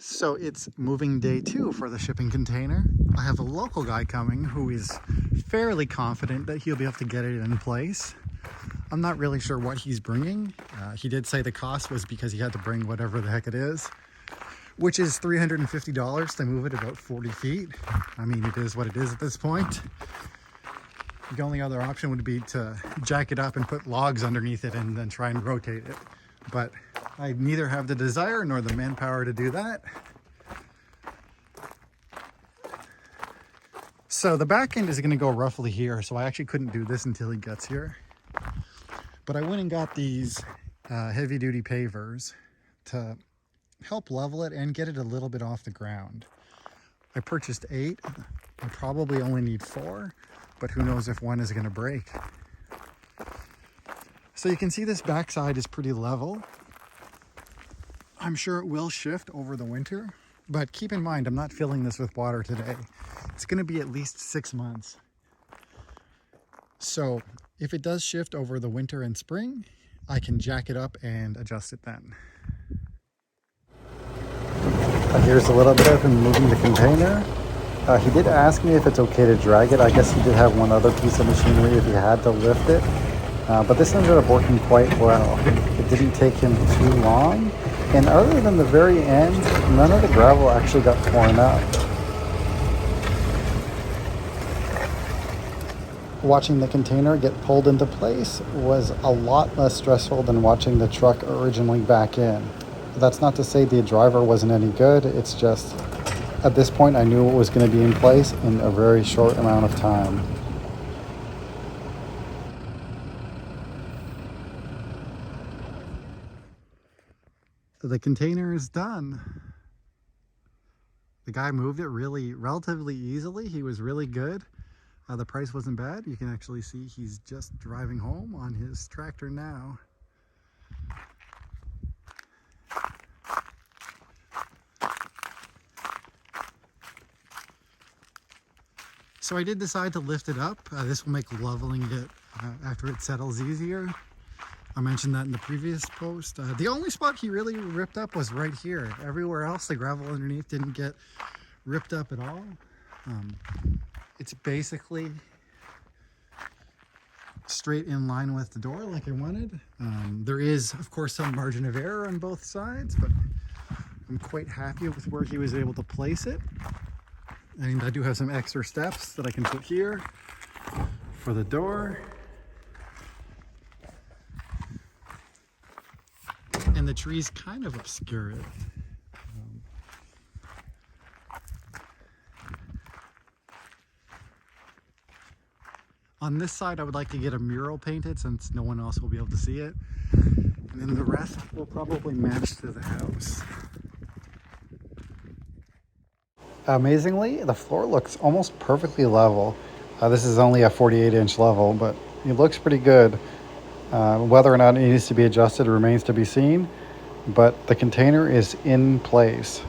So it's moving day 2 for the shipping container. I have a local guy coming who is fairly confident that he'll be able to get it in place. I'm not really sure what he's bringing. He did say the cost was because he had to bring whatever the heck it is, which is $350 to move it about 40 feet. I mean, it is what it is at this point. The only other option would be to jack it up and put logs underneath it and then try and rotate it. But I neither have the desire nor the manpower to do that. So the back end is going to go roughly here, so I actually couldn't do this until he gets here. But I went and got these heavy duty pavers to help level it and get it a little bit off the ground. I purchased 8. I probably only need 4, but who knows if one is going to break. So you can see this backside is pretty level. I'm sure it will shift over the winter, but keep in mind, I'm not filling this with water today. It's going to be at least 6 months. So if it does shift over the winter and spring, I can jack it up and adjust it then. Here's a little bit of him moving the container. He did ask me if it's okay to drag it. I guess he did have one other piece of machinery if he had to lift it. But this ended up working quite well. It didn't take him too long. And other than the very end, none of the gravel actually got torn up. Watching the container get pulled into place was a lot less stressful than watching the truck originally back in. That's not to say the driver wasn't any good. It's just, at this point, I knew it was going to be in place in a very short amount of time. The container is done. The guy moved it relatively easily. He was really good. The price wasn't bad. You can actually see he's just driving home on his tractor now. So I did decide to lift it up. This will make leveling it after it settles easier. I mentioned that in the previous post. The only spot he really ripped up was right here. Everywhere else, the gravel underneath didn't get ripped up at all. It's basically straight in line with the door like I wanted. There is, of course, some margin of error on both sides, but I'm quite happy with where he was able to place it. And I do have some extra steps that I can put here for the door. And the trees kind of obscure it. On this side, I would like to get a mural painted since no one else will be able to see it. And then the rest will probably match to the house. Amazingly, the floor looks almost perfectly level. This is only a 48-inch level, but it looks pretty good. Whether or not it needs to be adjusted remains to be seen, but the container is in place.